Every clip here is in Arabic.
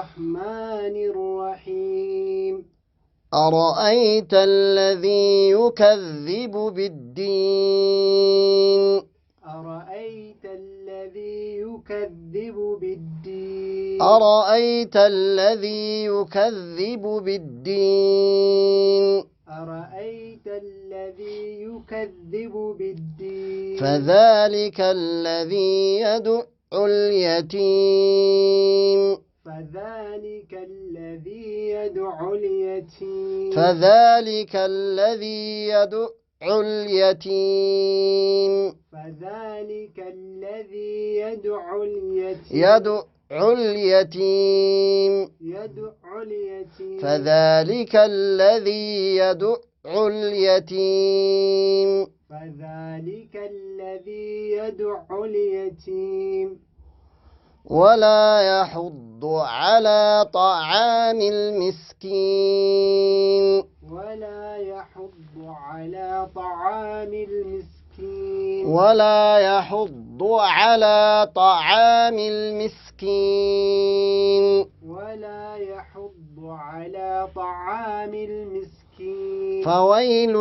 الرحمن الرحيم أرأيت الذي يكذب بالدين أرأيت الذي يكذب بالدين أرأيت الذي يكذب بالدين أرأيت الذي يكذب بالدين فذلك الذي يدع اليتيم فذلك الذي يدع اليتيم فذلك الذي يدع اليتيم فذلك الذي يدع اليتيم يدع اليتيم يدع اليتيم فذلك الذي يدع اليتيم فذلك الذي يدع اليتيم ولا يحض على طعام المسكين ولا يحض على طعام المسكين ولا يحض على طعام المسكين ولا يحض على طعام المسكين فويل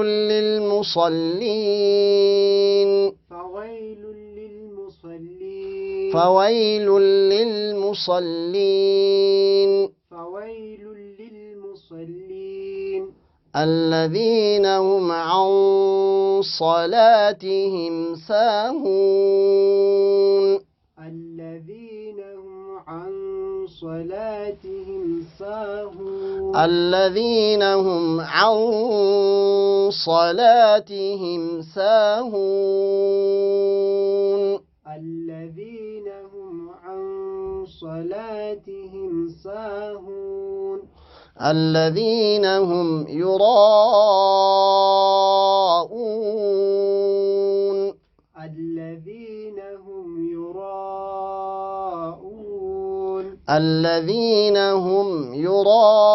للمصلين فويل للمصلين فويل للمصلين فويل للمصلين الذين هم عن صلاتهم ساهون الذين هم عن صلاتهم ساهون الذين هم عن صلاتهم ساهون الذين هم عن صلاتهم ساهون الذين هم يراءون الذين هم يراءون الذين هم يراءون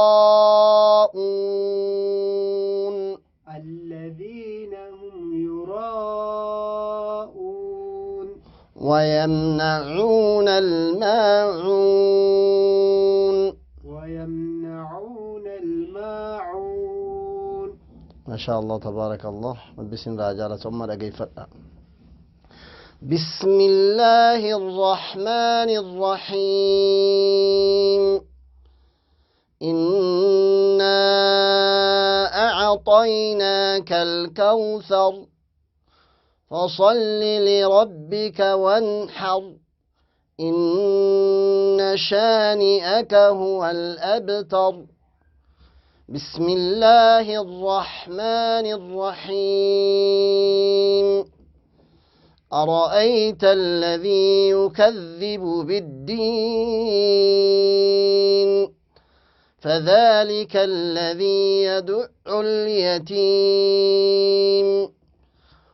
الذين هم يراءون ويمنعون الماعون ويمنعون الماعون ما شاء الله تبارك الله بسم راجالة ثم رقيف بسم الله الرحمن الرحيم إنا أعطيناك الكوثر فصل لربك وانحر إن شانئك هو الأبتر بسم الله الرحمن الرحيم أرأيت الذي يكذب بالدين فذلك الذي يدع اليتيم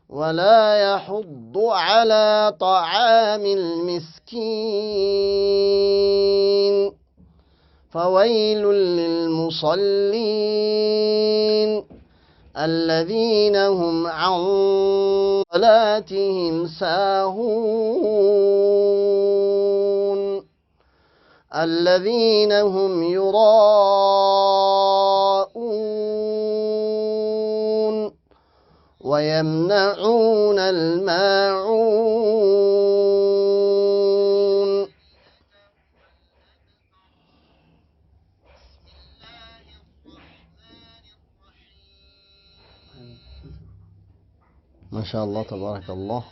ولا يحض على طعام المسكين فويل للمصلين الذين هم عن صلاتهم ساهون الذين هم يراءون ويمنعون الماعون ما شاء الله تبارك الله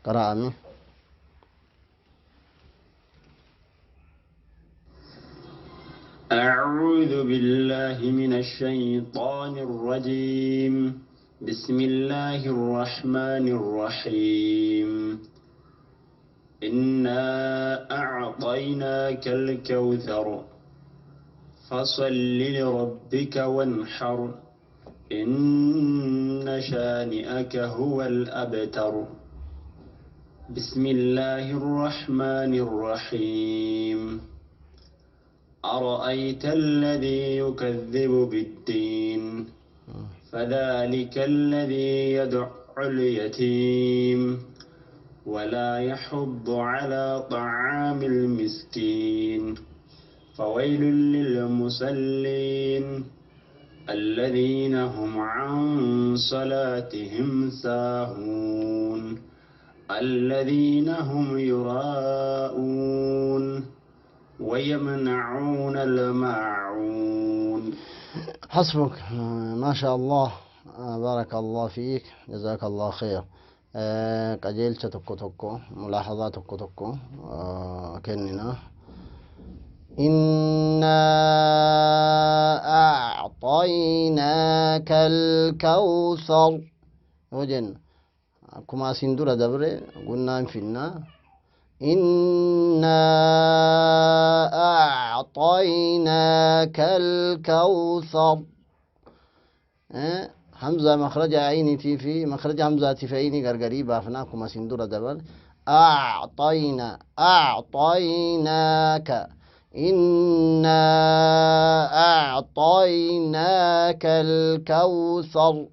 قرأ عمي أعوذ بالله من الشيطان الرجيم بسم الله الرحمن الرحيم إنا أعطيناك الكوثر فصل لربك وانحر إن شانئك هو الأبتر بسم الله الرحمن الرحيم أرأيت الذي يكذب بالدين فذلك الذي يدع اليتيم ولا يحض على طعام المسكين فويل للمصلين الذين هم عن صلاتهم ساهون الذين هم يراءون ويمنعون الماعون. حسبك. ما شاء الله. بارك الله فيك، جزاك الله خير. قجيل تكو تكو ملاحظات تكو تكو كننا إنا أعطيناك الكوثر وجن كما سندورة دبر قلنا فينا إنا أعطيناك الكوثر. حمزة مخرج عيني في مخرج حمزة في عيني غرغري بافناكم سندورة دبر أعطيناك إنا أعطيناك الكوثر.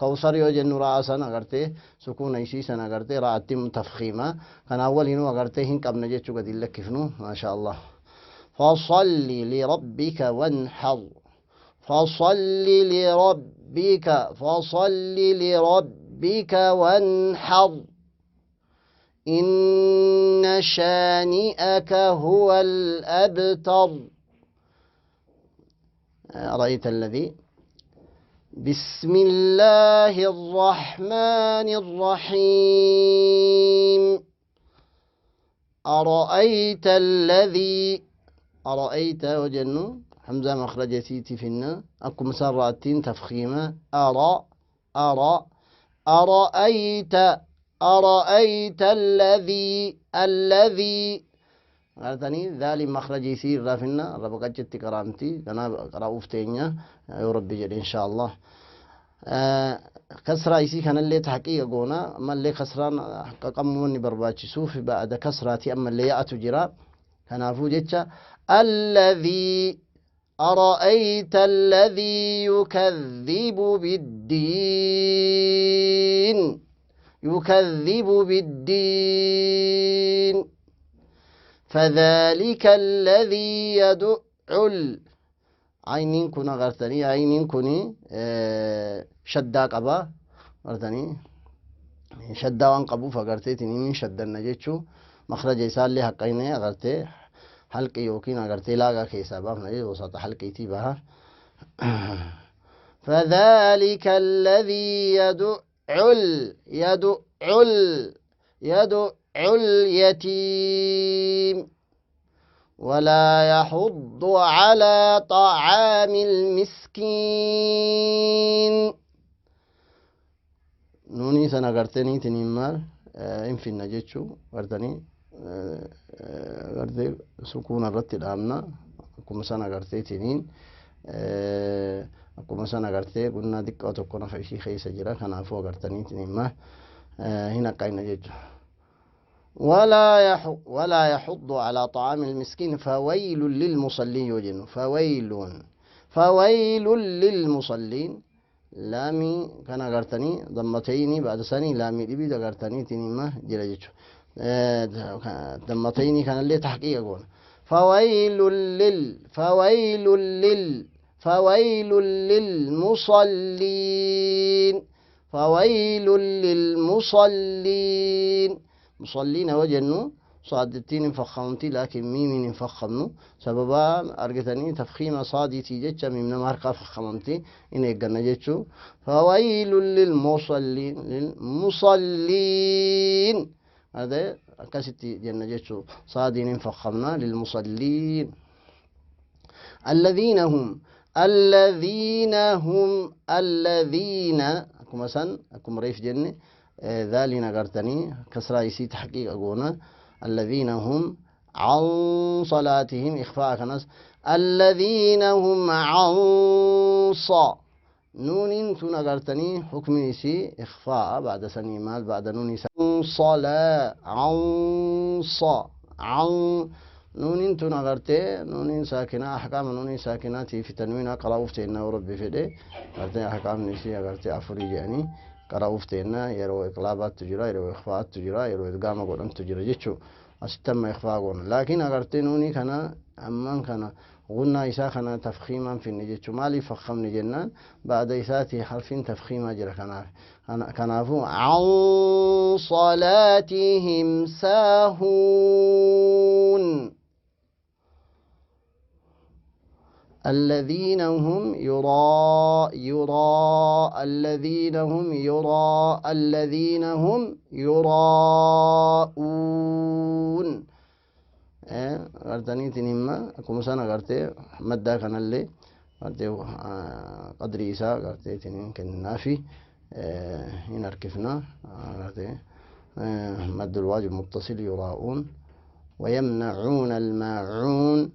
كوثر يوجن رأسا أغرته سكون عيسيسا أغرته رأتم تفخيما كان أول هنو أغرته هنك أبنى جيتشو قد لك كفنو ما شاء الله. فصل لربك وانحر فصل لربك وانحر إن شانئك هو الأبتر. أرأيت الذي بسم الله الرحمن الرحيم أرأيت الذي أرأيت وجنو حمزة مخرج سيتي فينا أكو مسراتين تفخيمة أرأيت الذي قالتني ذالي مخرج يسير رافنا ربقت جت كرامتي أنا قرأوفتينيا يا ربي جل إن شاء الله. كسرة يسي كان اللي تحقيق قونا أما اللي خسران قموني برباتي سوف بعد كسراتي أما اللي يأتو جرا كان أفوجتش الذي أرأيت الذي يكذب بالدين فذلك الذي يدعو عينين كنا غرتني عينين كني شدا قبا غرتني شدا وان قبو فغرتيتني من شدا نجيتشو مخرج يسال لي حقيني غرتي حلق يوكين غرتي لاغا كيسا باف نجي وسط حلقيتي بها. فذلك الذي يدعو اليتيم ولا يحض على طعام المسكين. نوني سنة غرتني تنمار في النجيتشو غرتني غرتي سكون الرت الأمنة كم سنة غرتي تنين كم سنة غرتي قلنا دكة تكون في شيء خيس جرا كان عفوا غرتني تنمار هنا قاين نجيتشو ولا يحض على طعام المسكين فويل للمصلين يوجن فويل للمصلين لامي كان غرتني ضمتيني بعد سني لامي دبي غرتني تنيما جلجت ضمتيني كان اللي تحقيق قول فويل للمصلين مصلين وجنو صادتين فخمتي لكن ميمين فخمنو سببا أرجتني تفخيم صادي تيجتش من ماركا فخمتي إن يجنا جتشو فويل للمصلين هذا كاستي جنة جتشو صادين فخمنا للمصلين الذين أكو مثلا أكو ريف جنة ذالي نغرتني كسرى يسي تحقيق أقونا الذين هم عن صلاتهم إخفاء كنس الذين هم عن نون تنغرتني حكم يسي إخفاء بعد سني مال بعد نون صلاة عن نون تنغرتي نون ساكنة أحكام نون ساكنة في تنوين قرأوفتي إنه ربي فدي غرتي أحكام نسي غرتي أفريج يعني qara'uuf ta'enna yeroo iqlaabaattu jira yeroo ikhfaa'attu jira yeroo idgaama godhantu jira jechuu asittamma ikhfaa goona laakiin agartee nuuni kana amman kana غنى إساء كان تفخيما في النجيش مالي فخمني جنان بعد إساتي حرف تفخيما جرى كنافو عن صلاتهم ساهون الذين هم الذين هم يراءون أرتني تنيما كمسانا قرتي مدة كان اللي قرتي قدر إساء قرتي تنين كنا في ينركفنا قرتي مد الواجب متصل يراءون ويمنعون الماعون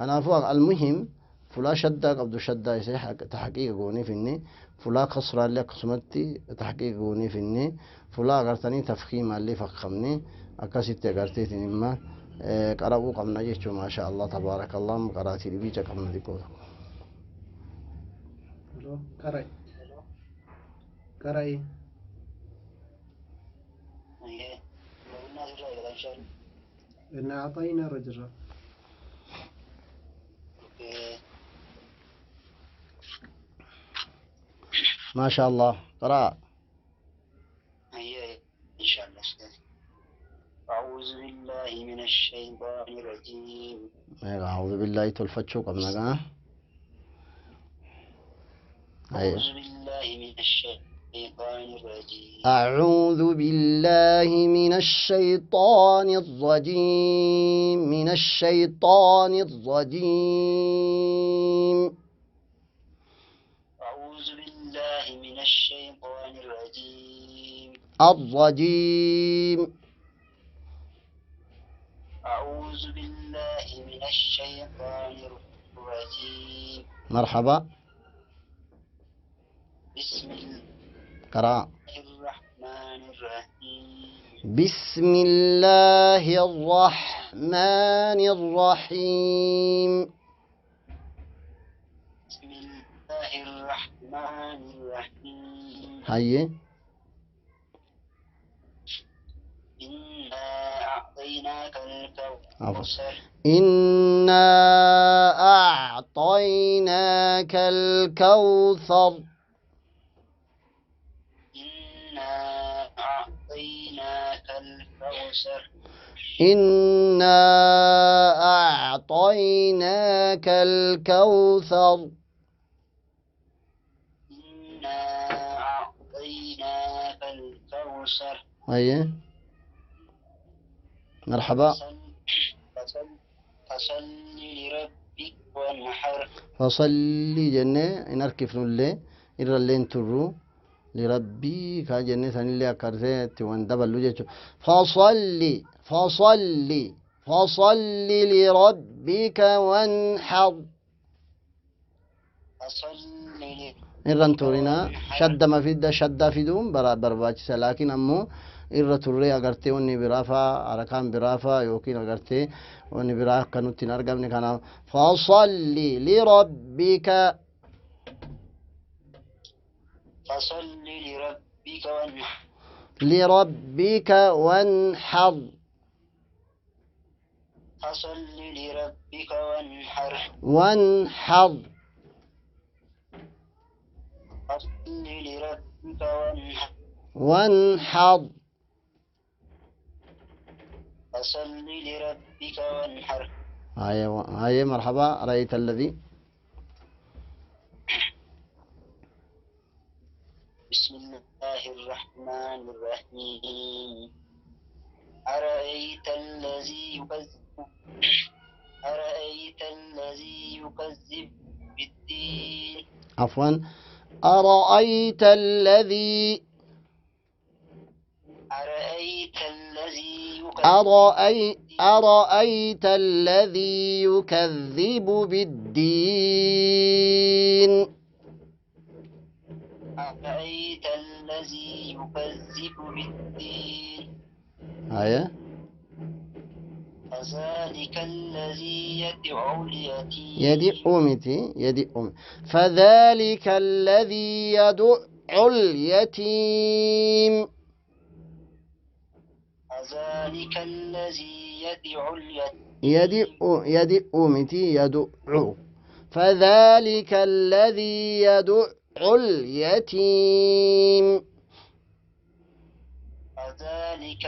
أنا أفوق المهم فلا شدة قبض شدة يسيح تحقيق قوني فيني فلا قصر اللي قسمتي تحقيق قوني فيني فلا قرتني تفخيم اللي فخمني أكاسيت قرتي تنيما قرأوا قمنا جيشو ما شاء الله تبارك الله قرأتي لبيجا قمنا ديكو قرأي إن أعطينا رجلا ما شاء الله قرأ إن شاء الله أعوذ بالله من الشيطان الرجيم أعوذ بالله تلفتشو قبنا أعوذ بالله من الشيطان الرجيم أعوذ بالله من الشيطان الرجيم أعوذ بالله من الشيطان الرجيم أعوذ بالله من الشيطان الرجيم مرحبا بسم الله قرأ الرحمن الرحيم بسم الله الرحمن الرحيم بسم الله الرحمن الرحيم هيا إنا أعطيناك الكوثر إنا أعطيناك الكوثر إنا أعطيناك الكوثر إنا أعطيناك الكوثر إنا أعطيناك الكوثر هيا مرحبا فصل لربك وانحر فصلي جنة إنركف نولي إرى اللين ترو لربي كجنة سنلي أكرزت واندبلو جيتشو فصلي لربك وانحر فصل إرى تورينا شد ما في الدا شد في دوم برباچ لكن أمو irra turree agartee wanni biraafa arakaan biraafa yookiin agartee wanni biraa akka nutti hin argamne kanaaf fasalli lirabbika فصل لربك وانحر لربك وانحر فصل لربك وانحر وانحر فصل لربك وانحر وانحر فصل لربك وانحر هاي مرحبا رأيت الذي بسم الله الرحمن الرحيم أرأيت الذي يكذب بالدين عفوا أرأيت الذي أرأيت الذي يكذب بالدين أرأيت الذي يكذب بالدين هيا فذلك الذي يدعو اليتيم يدعو فذلك الذي يدعو اليتيم فذلك الذي يدعو اليتيم يدعو متي يدعو فذلك الذي يدعو اليتيم فذلك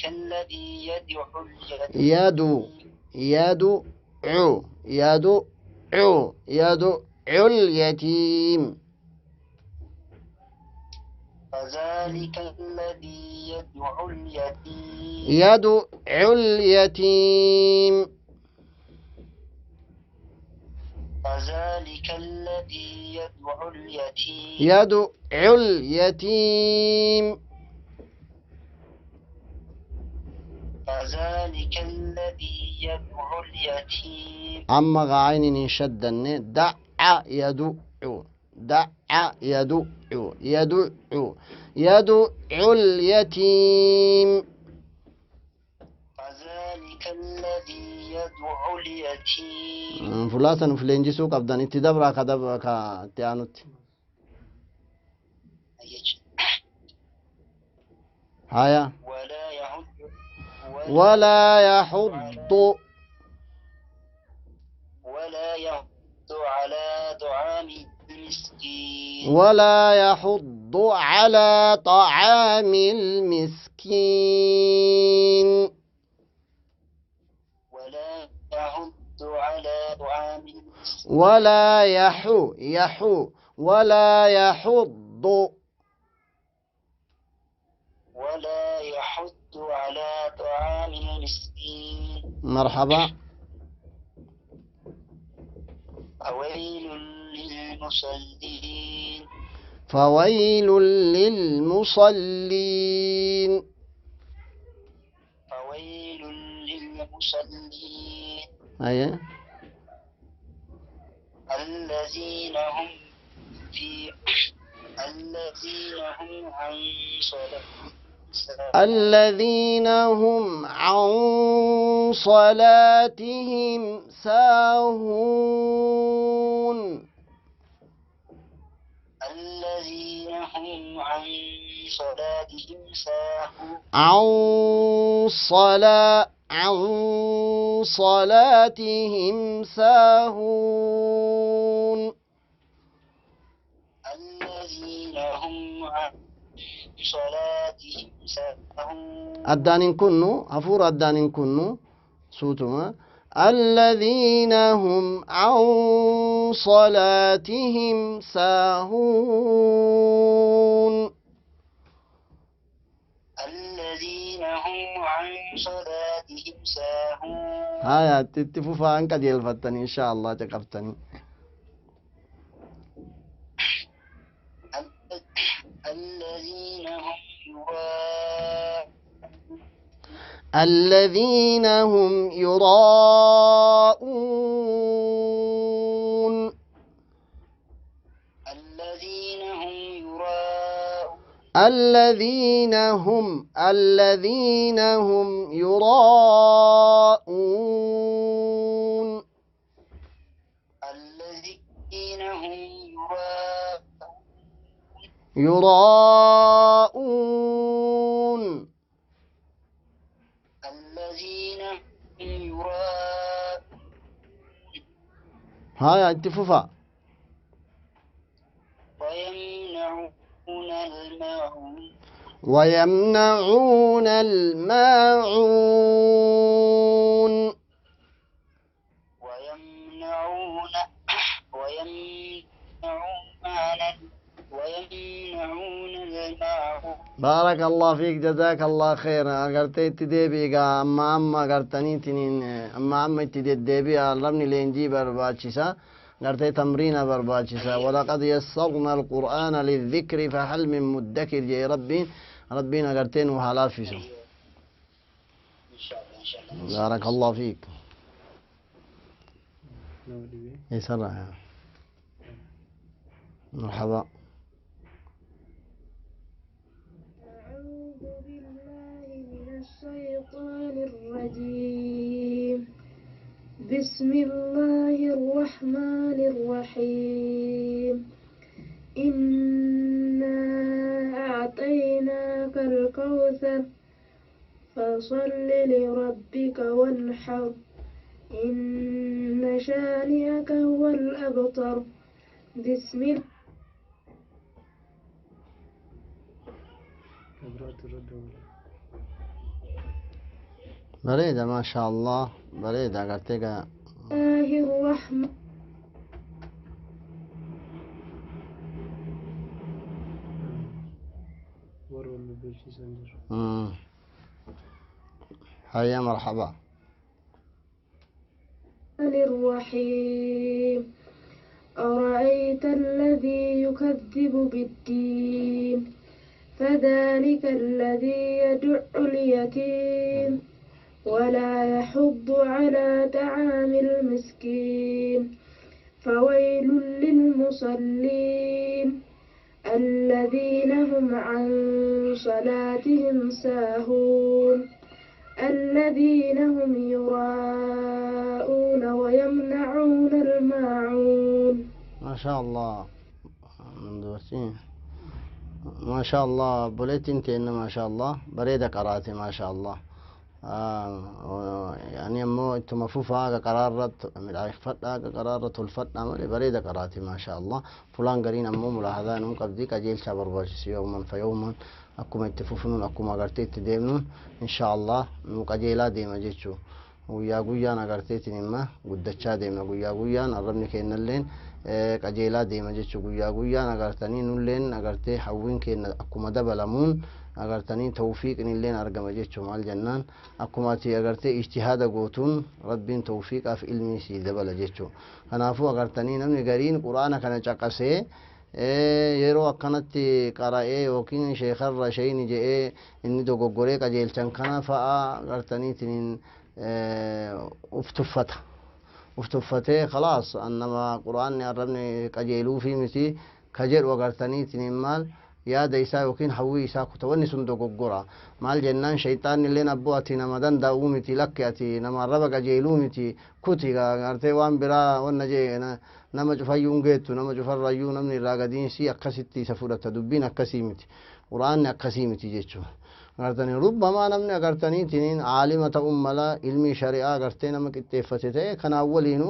الذي يدعو يدعو يدعو اليتيم فذلك الذي يدعو اليتيم يدعو اليتيم فذلك الذي يدعو اليتيم يدعو اليتيم فذلك الذي يدعو اليتيم أما غاين شد دع يدعو دع يدعو اليتيم فذلك الذي يدعو اليتيم فلاسا فلنجسو قبضان اتدبرا كدبرا كتيانوت هيا ولا يحض ولا يحض على طعام المسكين ولا يحض على طعام المسكين ولا يحض على طعام المسكين ولا ولا يحض ولا يحض على طعام المسكين مرحبا فويل للمصلين فويل للمصلين فويل للمصلين أيه الذين هم عن صلاتهم الذين هم عن صلاتهم ساهون الذين هم عن صلاتهم ساهون عن صلاتهم ساهون الذين هم عن صلاتهم ساهون الدانين كنو هفور الدانين كنو صوتما الذين هم عن صلاتهم ساهون الذين هم عن صلاتهم ساهون هاي تتفوفا عنك دي الفتن إن شاء الله تقفتني الذين هم يراءون الذين هم يراءون الذين هم يراءون الذين هم يراءون الذين هم يراءون الذين هم يراءون هاي اتفوفا ويمنعون الماعون ويمنعون الماعون بارك الله فيك جزاك الله خير اگرتي تدبي اما اگرتني تنين اما تدبي ربني لينجي برباچسا اگرتي تمرين برباچسا ولقد يسرنا القرآن للذكر فهل من مدكر يا ربنا اگرتين وحلافيسو إن شاء الله بارك الله فيك يسرع مرحبا أعوذ بالله من الشيطان الرجيم بسم الله الرحمن الرحيم إنا أعطيناك الكوثر فصل لربك وانحر إن شانئك هو الأبتر بسم الله براءة الرد بريدة ما شاء الله بريدة قرتيقة الرحمن وروا البيشي سنجر هيا مرحبا الرحيم أرأيت الذي يكذب بالدين فذلك الذي يدع اليتيم ولا يحض على طعام المسكين فويل للمصلين الذين هم عن صلاتهم ساهون الذين هم يراءون ويمنعون الماعون ما شاء الله من دوسين ما شاء الله بوليت انت إن ما شاء الله بريدة قراتي ما شاء الله يعني مو انتم مفوفا قرارة من فتنا قرارة الفتنة مالي بريدة قراتي ما شاء الله فلان قرين امو ملاحظة انهم قبدي كجيل شابر باجس يوما فيوما اكما اتفوفنون اكما قرتيت ديمنون ان شاء الله مقجيلا ديما جيتشو guyyaa guyyaan agarteetiin imma guddachaa deema guyyaa guyyaan arrabni keenya illeen qajeelaa deema jechuu guyyaa guyyaan agartanii nulleen agartee hawwiin keenya akkuma dabalamuun agartanii tawfiiqin illeen argama jechuu maal jennaan akkuma ati agartee ijtihaada gootuun rabbiin tawfiiqaaf ilmii si dabala jechuu kanaafuu agartanii namni gariin quraana kana caqasee yeroo akkanatti qara'ee yookiin sheekarra shayni je'ee inni dogoggoree qajeelchan kana fa'a agartaniitiin uftuffatee khalaas annama quraanni arrabni qajeeluu fi miti kajedhu agartaniitiin maal yaada isaa yookiin hawwii isaa kuta wanni sun dogoggora maal jennaan shayxaanni illeen abboo ati nama danda'uu miti lakke ati nama arraba qajeeluu miti kuti gartee waan biraa wanna jee nama cufayyuun geettu nama cufarrayyuu namni irraa gadiinsi akkasitti isa fudhata dubbiin akkasii miti quraanni akkasii miti jechuudha agartanii rubbamaa namni agartaniitiin aalima ta'uun mala ilmii shari'aa agartee nama qixxeeffate ta'e kanaan waliinu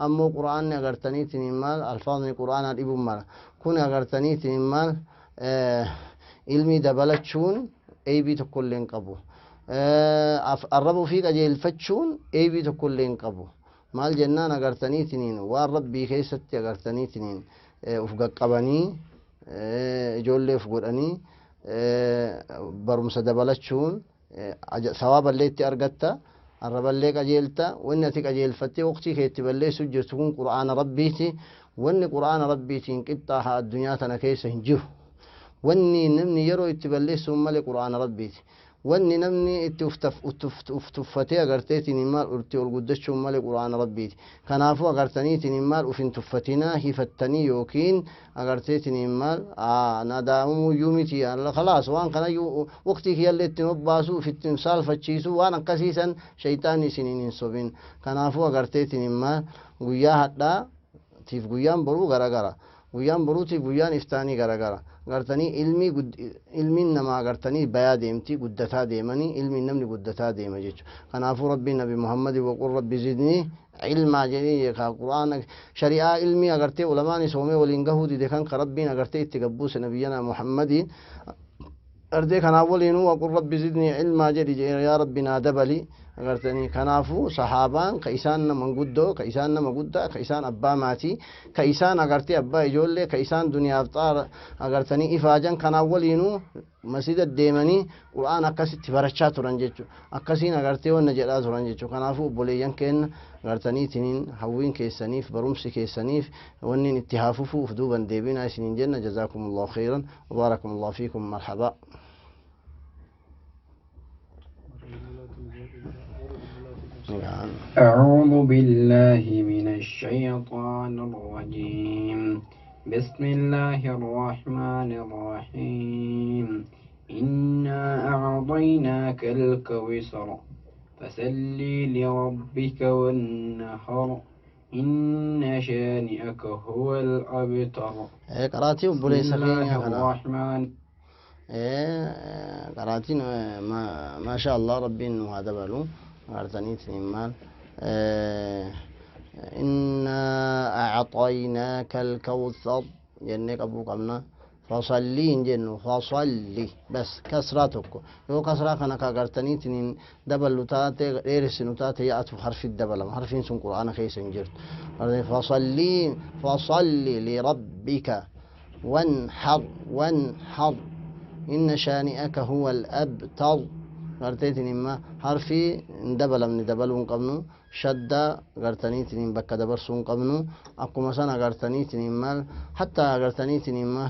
ammoo quraanni agartaniitiin maal alfaadni quraanaa dhibuun mala kun agartaniitiin maal ilmii dabalachuun eebii tokkollee hin qabu arraba ofii qajeelfachuun eebii tokkollee hin qabu maal jennaan agartaniitiin waan rabbii keessatti agartaniitiin uf qaqqabanii ijoollee uf godhanii barumsa dabalachuun sawaaballee itti argatta arraballee qajeelta wanni ati qajeelfattee waqtii keetti balleessu jirtu kun qur'aana rabbiiti wanni qur'aana rabbiitiin qixxaaha addunyaa tana keessa hin jiru wanni namni yeroo itti balleessuun malee qur'aana rabbiiti wanni namni itti uftuffatee agarteetiin maal urti ol guddachuun malee qur'aana rabbiiti kanaafuu agartaniitiin maal ufin tuffatinaa hifattanii yookiin agarteetiin maal nadaamuu yuumiti khalaas waan kana waqtii kiyyallee ittiin obbaasu ufittiin saalfachiisu waan akkasiisan shayxaanni isiniin hin sobin kanaafuu agarteetiin maal guyyaa hadhaa tiif guyyaan boruu garagara guyyaan boruutiif guyyaan iftaanii garagara gartanii ilmiin namaa gartanii bayaa deemti guddataa deemanii ilmiin namni guddataa deema jechuudha kanaafuu rabbiin nabi muhammadi waqul rabbi zidnii ilmaa jedhee ka qur'aana shari'aa ilmii agartee ulamaan isoomee waliin gahuu dide kan ka rabbiin agartee itti gabbuuse nabiyyana muhammadiin ardee kanaa waliinuu waqul rabbi zidnii ilmaa jedhi yaa rabbi naa dabali agartanii kanaafuu sahaabaan ka isaan nama guddoo ka isaan nama guddaa ka isaan abbaa maatii ka isaan agartee abbaa ijoollee ka isaan duniyaaf xaara agartanii ifaajan kanaa waliinuu masjida deemanii qur'aan akkasitti barachaa turan jechuudha akkasiin agartee wanna jedhaa turan jechuudha kanaafuu obboleeyyan keenya agartaniitiin hawwiin keessaniif barumsi keessaniif wanniin itti haafufuuf duuban deebinaa isiniin jenna jazaakumullahu khayran wabaarakumullahu fiikum marhaba أعوذ بالله من الشيطان الرجيم بسم الله الرحمن الرحيم إنا أعطيناك الكوثر فسل لربك وانحر إن شانئك هو الأبتر. قراتي بسم وبولي الله سفيني كنا الرحمن. قراتي ما شاء الله ربي إنه هذا بالو أرتني تنمال إنا أعطيناك الكوثر جنك أبو قمنا فصلي جنو فصلي بس كسراتك يو كسرة كنا كغرتني تنين دبل لتات إيرس نتات يأتو حرف الدبل حرف سن قرآن كيس جرت فصلي لربك وانحر إن شانئك هو الأبتر غرتيتني ما حرفي دبل من دبل قبنو شدة غرتني تنين بك دبر سون قبنو أكو مثلا غرتني تنين مال حتى غرتني تنين ما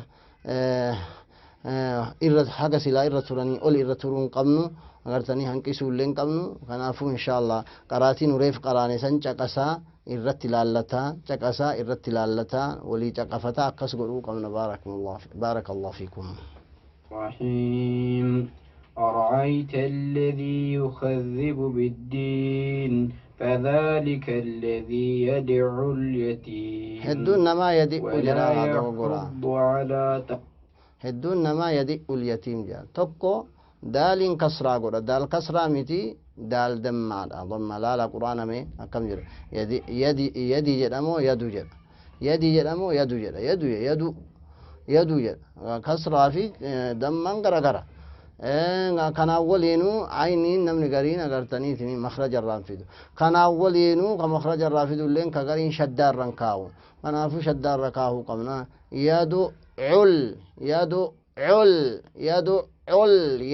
إرت حاجة سلا إرت تراني أول إرت ترون قبنو غرتني هنكي سولين قبنو كنافو إن شاء الله قراتي نريف قراني سن چقسا إرت لالتا چقسا إرت لالتا ولي چقفتا أقص قلو قبنا بارك الله فيكم. رحيم. أرأيت الذي يكذب بالدين فذلك الذي يدعو اليتيم هدون ما يدئ ولا جرا يحض على هدون ما يدئ اليتيم جا تبقو دال كسرى قرا دال كسرى متي دال دم على ضم لا لا قرآن مي كم جرا يدي جرمو يدو جرا يدي جرمو يدو جرا يدو جرا كسرى في دم غرا غرا كان أولينو عينين نمن قرين أغرتني تني مخرج الرافد كان أولينو كمخرج الرافد لين كقرين شدار رنكاو أنا أفو شدار ركاو قمنا يدعو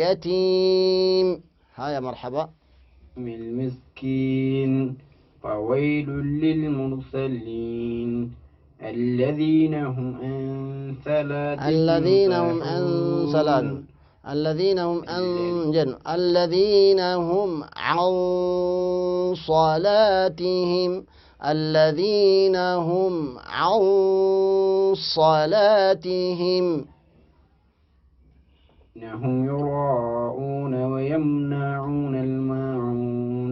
يتيم هاي مرحبا من المسكين. فويل للمرسلين الذين هم عن صلاتهم ساهون. الذين هم عن صلاتهم إنهم يراءون ويمنعون الماعون.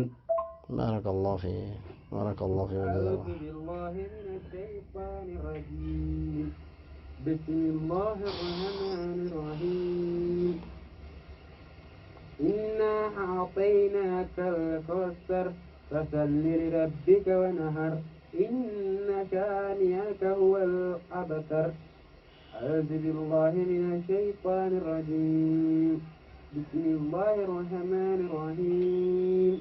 بارك الله فيك أعوذ بالله من الشيطان الرجيم. بسم الله الرحمن الرحيم. إنا أعطيناك الكوثر فصل لربك ونهر إن شانئك هو الأبتر. أعوذ بالله من الشيطان الرجيم. بسم الله الرحمن الرحيم.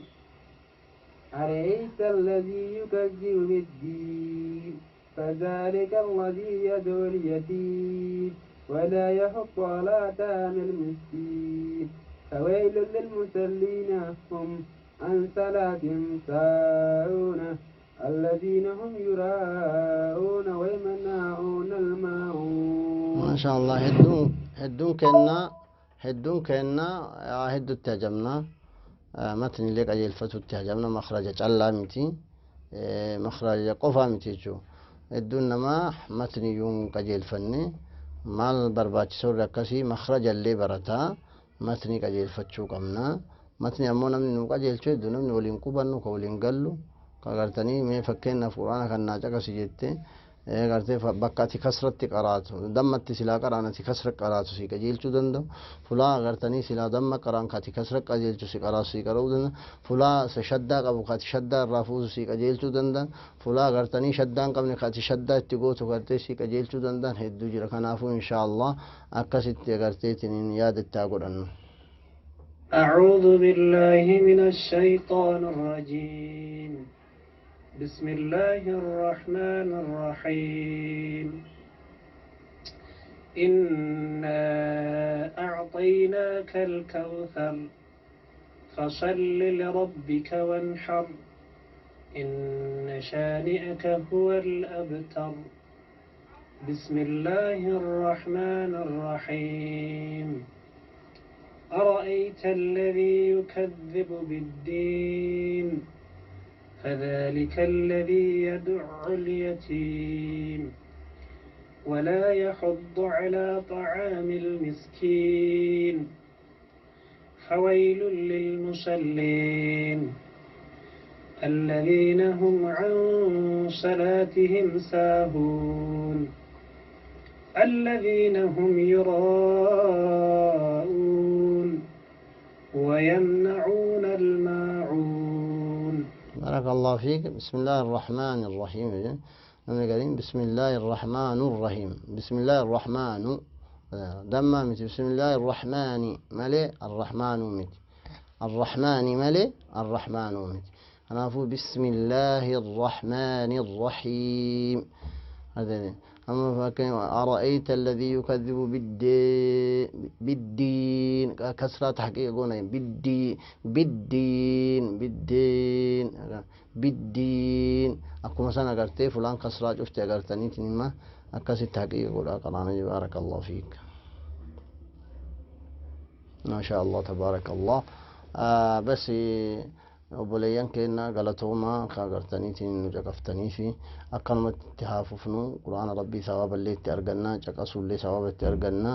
أرأيت الذي يكذب بالدين فذلك الذي يدعو اليتيم ولا يحض على طعام المسكين. فويل للمصلين هم عن صلاتهم ساهون الذين هم يراءون ويمنعون الماعون. ما شاء الله هدون كنا هدو التهجمنا متن لك أجل الفتو التهجمنا مخرج جعلا متي مخرج قفا متي جو هدون نما متن يوم قجل فني مال برباچ سور ركسي مخرج اللي برتا متن قجل فتشو قمنا متن أمونا من قجل شو دون من ولين قبنو كولين قلو كغرتني مي فكينا فقرانا كنا جاكا سجدت غرتي بكاتي كسرت قراتو دمت سلا قرانتي كسر قراتو سي كجيلچو دندو فلا غرتني سلا دم قران كاتي كسر قجيلچو سي قراتو سي قرو دن فلا سشدا قبو كاتي شدا رافوز سي كجيلچو دندن فلا غرتني شدان قبل كاتي شدا تيغوتو غرتي سي كجيلچو دندن هدو جرا كنافو ان شاء الله اكسيت غرتي تنين ياد تاغودن. أعوذ بالله من الشيطان الرجيم. بسم الله الرحمن الرحيم. إنا أعطيناك الكوثر فصل لربك وانحر إن شانئك هو الأبتر. بسم الله الرحمن الرحيم. أرأيت الذي يكذب بالدين فذلك الذي يدع اليتيم ولا يحض على طعام المسكين. فويل للمصلين الذين هم عن صلاتهم ساهون الذين هم يراءون ويمنعون الماعون. بارك الله فيك. بسم الله الرحمن الرحيم. بسم الله الرحمن الرحيم. بسم الله الرحمن دم بسم الله الرحمن ملي الرحمن مت الرحمن ملي الرحمن مت. أنا أقول بسم الله الرحمن الرحيم. هذا أما فكان أرأيت الذي يكذب بالدين كسرة تحقيق قلنا بالدين أكو مثلا قرتي فلان كسرة شفتي قرتني تنما أكاسي تحقيق قولا قرانا. بارك الله فيك. ما شاء الله تبارك الله. بس obboleeyyan keenya galatooma ka gartaniitiin nu caqaftanii fi akkanumatti itti haafufnu quraana rabbii sawaballee itti arganna caqasuullee sawaba itti arganna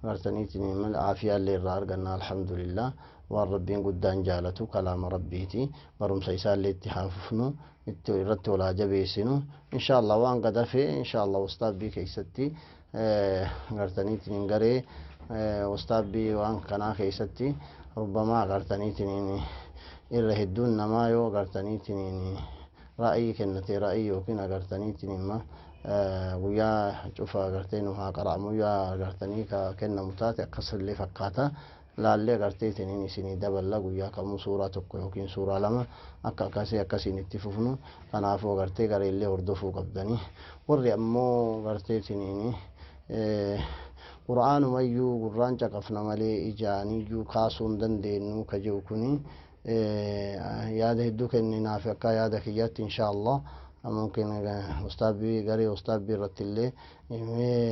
gartaniitiin mal aafiyaallee irraa arganna alhamdulillah waan rabbiin guddaan jaalatu kalaama rabbiiti barumsa isaallee itti haafufnu itti irratti walaa jabeessinu inshaallah waan gadafe inshaallah ustaabbii keessatti gartaniitiin garee ustaabbii waan kanaa keessatti rubbamaa gartaniitiin irra hedduun namaa yoo agartaniitiin ra'ayii kennate ra'ayii yookiin agartaniitiin imma guyyaa cufa agartee nu haa qara'amu yaa agartanii ka kennamu taate akkasillee fakkaata laallee agarteetiin isinii daballa guyyaa kamuu suuraa tokko yookiin suuraa lama akka akkasiin itti fufnu kanaafuu agartee gareellee hordofuu qabdanii warri ammoo agarteetiin qura'aanumayyuu gurraan caqafna malee ijaaniyyuu kaasuu hin dandeenyu ka jiru kuni yaada hedduu kenninaaf akka yaada kiyyaatti inshaallah mumkin ustaabii garee ustaabii irratti illee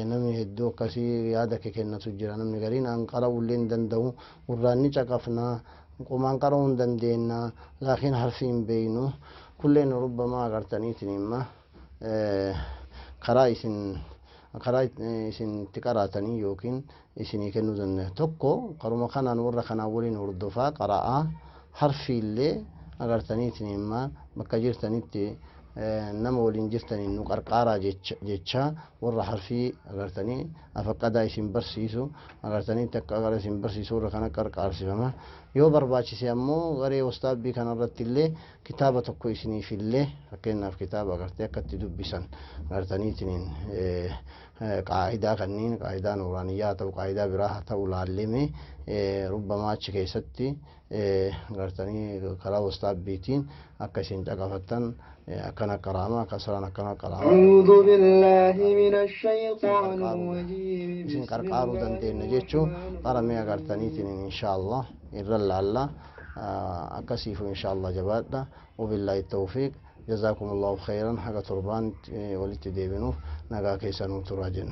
namni hedduu akkasii yaada kennatu jira namni gariin an qara'ullee hin danda'u gurraan ni caqafna qumaan qara'uu hin dandeenna laakiin harfii hin beeynu kulleen rubbamaa agartaniitiin imma karaa isin itti qaraatanii yookiin isinii kennuu danda'e tokko qaruma kanaan warra kanaan waliin hordofaa qara'aa harfiillee agartaniitiin imma bakka jirtanitti nama waliin jirtaniin nu qarqaaraa jecha warra harfii agartanii afaqqadaa isin barsiisu agartaniitti akka gara isin barsiisu warra kana qarqaarsifama yoo barbaachise ammoo garee ustaabbii kanarratti illee kitaaba tokko isiniifillee fakkeenyaaf kitaaba agartee akkatti dubbisan agartaniitiin qaa'idaa kanniin qaa'idaa nuuraaniyyaa ta'u qaa'idaa biraa haa ta'u laalleme rubbamaa achi keessatti agartanii karaa ustaabbiitiin akka isin caqafattan akkana qaraama akkasiraan akkana qaraama أعوذ بالله من الشيطان الرجيم isin qarqaaruu dandeenya jechuun qaramee agartaniitiin inshaallah irra laalla akkasiifu inshaallah jabaadha wabillahi tawfiiq جزاكم الله خيرا حاجة تربان ولدت ديبنوف نجا كيسانو تراجن